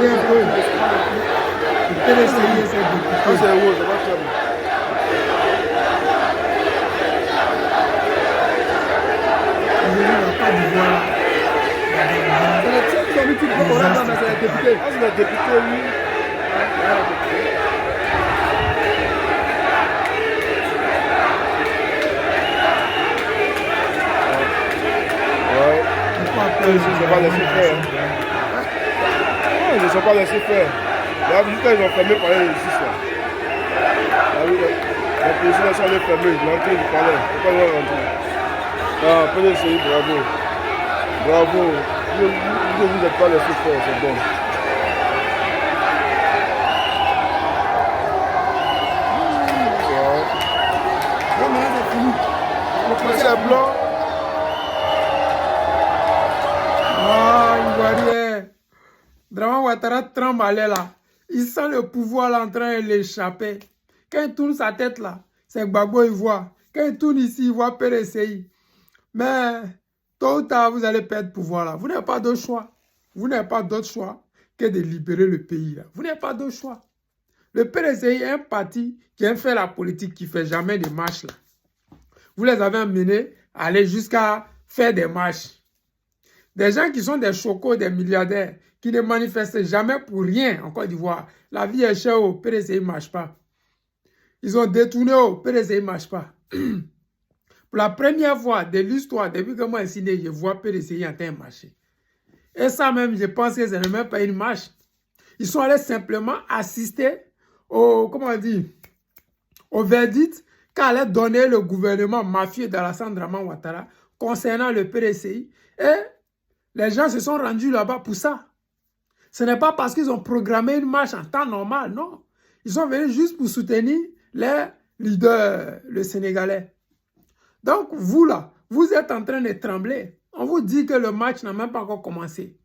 parler un peu. Le PDCI et ses députés. Ça, c'est où? C'est pas clair. Aujourd'hui, la Côte d'Ivoire, C'est le type qui a mis tout le monde là, mais c'est les députés. Ah, c'est les députés, oui. Ouais. Ils ne sont pas laissés faire. Ils ne sont pas laissés faire. Là, jusqu'à ils ont fermé par les justice là. La police là, sont allés fermer. L'entrée du palais. Pourquoi ils vont rentrer? Ah, PDCI, bravo. Bravo. Vous n'êtes pas laissé faire, c'est bon. non, mais là, c'est fini. C'est blanc. Ah, Ivoirien. Dramane Ouattara tremble là. Il sent le pouvoir là en train de l'échapper. Quand il tourne sa tête là, c'est Gbagbo, il voit. Quand il tourne ici, il voit PDCI. Mais tôt ou tard, vous allez perdre pouvoir là. Vous n'avez pas d'autre choix. Vous n'avez pas d'autre choix que de libérer le pays là. Vous n'avez pas d'autre choix. Le PDCI est un parti qui aime faire la politique, qui ne fait jamais de marches là. Vous les avez amenés à aller jusqu'à faire des marches. Des gens qui sont des chocos, des milliardaires, qui ne manifestent jamais pour rien en Côte d'Ivoire. La vie est chère au PDCI ne marche pas. Ils ont détourné au PDCI ne marche pas. Pour la première fois de l'histoire, depuis que moi je suis né, je vois PDCI en train de marcher. Et ça même, je pense que ce n'est même pas une marche. Ils sont allés simplement assister au, comment on dit, au verdict qu'allait donner le gouvernement mafieux d'Alassane Dramane Ouattara concernant le PDCI. Et les gens se sont rendus là-bas pour ça. Ce n'est pas parce qu'ils ont programmé une marche en temps normal, non. Ils sont venus juste pour soutenir les leaders, le Sénégalais. Donc, vous là, vous êtes en train de trembler. On vous dit que le match n'a même pas encore commencé.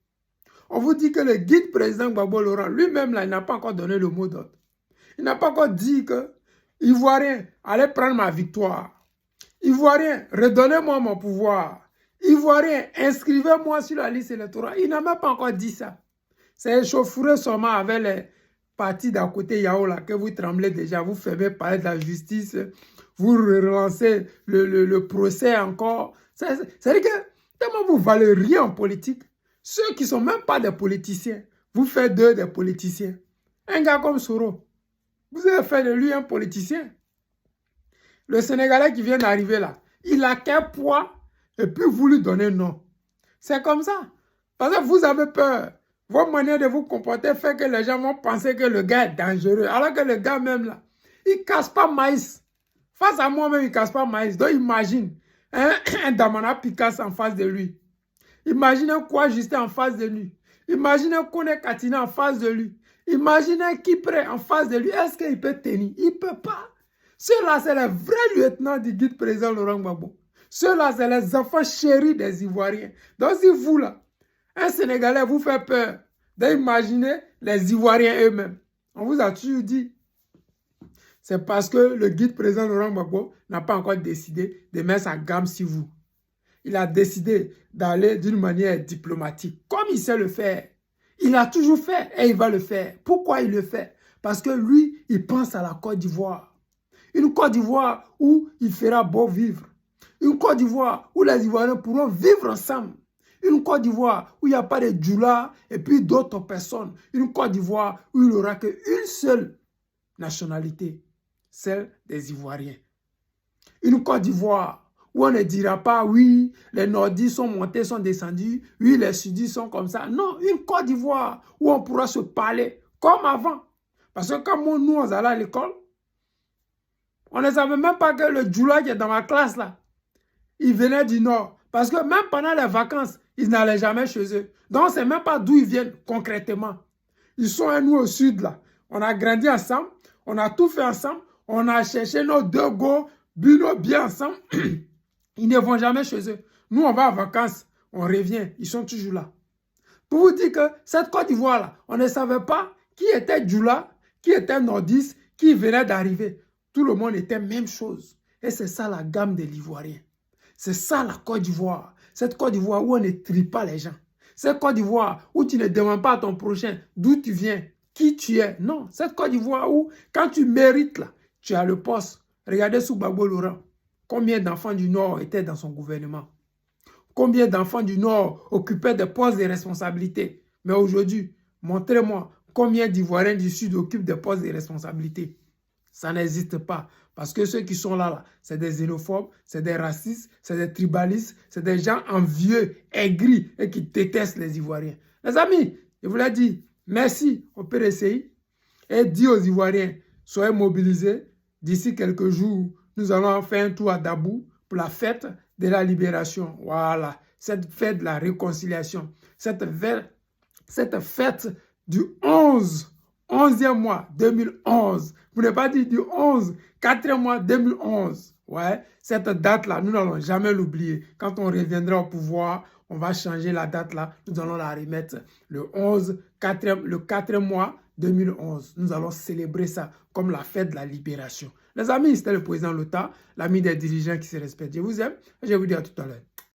On vous dit que le guide président Gbagbo Laurent, lui-même là, il n'a pas encore donné le mot d'ordre. Il n'a pas encore dit que Ivoirien, allez prendre ma victoire. Ivoirien, redonnez-moi mon pouvoir. Ivoirien, inscrivez-moi sur la liste électorale. Il n'a même pas encore dit ça. C'est échauffouré seulement avec les partis d'à côté Yao là, que vous tremblez déjà. Vous fermez parler de la justice. Vous relancez le procès encore. C'est-à-dire que tellement vous ne valez rien en politique. Ceux qui ne sont même pas des politiciens, vous faites d'eux des politiciens. Un gars comme Soro, vous avez fait de lui un politicien. Le Sénégalais qui vient d'arriver là, il a quel poids et puis vous lui donnez non. C'est comme ça. Parce que vous avez peur. Votre manière de vous comporter fait que les gens vont penser que le gars est dangereux. Alors que le gars même là, il ne casse pas maïs. Face à moi-même, il ne casse pas maïs. Donc imagine un Damana Picasse en face de lui. Imagine un Kwa Justin en face de lui. Imagine un Kone Katina en face de lui. Imagine un Kipré en face de lui. Est-ce qu'il peut tenir? Il ne peut pas. Ceux-là, c'est les vrais lieutenants du guide président Laurent Gbagbo. Ceux-là, c'est les enfants chéris des Ivoiriens. Donc si vous là, un Sénégalais vous fait peur d'imaginer les Ivoiriens eux-mêmes. On vous a toujours dit. C'est parce que le guide président Laurent Gbagbo n'a pas encore décidé de mettre sa gamme sur vous. Il a décidé d'aller d'une manière diplomatique, comme il sait le faire. Il a toujours fait et il va le faire. Pourquoi il le fait? Parce que lui, il pense à la Côte d'Ivoire. Une Côte d'Ivoire où il fera beau vivre. Une Côte d'Ivoire où les Ivoiriens pourront vivre ensemble. Une Côte d'Ivoire où il n'y a pas de Djoula et puis d'autres personnes. Une Côte d'Ivoire où il n'y aura qu'une seule nationalité, celle des Ivoiriens. Une Côte d'Ivoire où on ne dira pas, oui, les Nordistes sont montés, sont descendus, oui, les Sudistes sont comme ça. Non, une Côte d'Ivoire où on pourra se parler comme avant. Parce que quand nous, on allait à l'école, on ne savait même pas que le Djoula qui est dans ma classe là, il venait du Nord. Parce que même pendant les vacances, ils n'allaient jamais chez eux. Donc, on ne sait même pas d'où ils viennent concrètement. Ils sont à nous au Sud là. On a grandi ensemble, on a tout fait ensemble, on a cherché nos deux go, bu nos biens ensemble. Ils ne vont jamais chez eux. Nous, on va en vacances, on revient, ils sont toujours là. Pour vous dire que cette Côte d'Ivoire là, on ne savait pas qui était Djoula, qui était Nordiste, qui venait d'arriver. Tout le monde était même chose. Et c'est ça la gamme de l'Ivoirien. C'est ça la Côte d'Ivoire. Cette Côte d'Ivoire où on ne trie pas les gens. Cette Côte d'Ivoire où tu ne demandes pas à ton prochain d'où tu viens, qui tu es. Non, cette Côte d'Ivoire où, quand tu mérites, là, tu as le poste. Regardez sous Gbagbo Laurent. Combien d'enfants du Nord étaient dans son gouvernement? Combien d'enfants du Nord occupaient des postes de responsabilité? Mais aujourd'hui, montrez-moi combien d'Ivoiriens du Sud occupent des postes de responsabilité. Ça n'existe pas. Parce que ceux qui sont là, c'est des xénophobes, c'est des racistes, c'est des tribalistes, c'est des gens envieux, aigris et qui détestent les Ivoiriens. Les amis, je vous l'ai dit, merci au PDCI et dis aux Ivoiriens, soyez mobilisés. D'ici quelques jours, nous allons faire un tour à Dabou pour la fête de la libération. Voilà, cette fête de la réconciliation, cette fête du 11e mois 2011. Vous n'avez pas dit du 11, 4e mois 2011. Ouais, cette date-là, nous n'allons jamais l'oublier. Quand on reviendra au pouvoir, on va changer la date-là. Nous allons la remettre le 4e mois 2011. Nous allons célébrer ça comme la fête de la libération. Les amis, c'était le président Lota, l'ami des dirigeants qui se respectent. Je vous aime et je vous dis à tout à l'heure.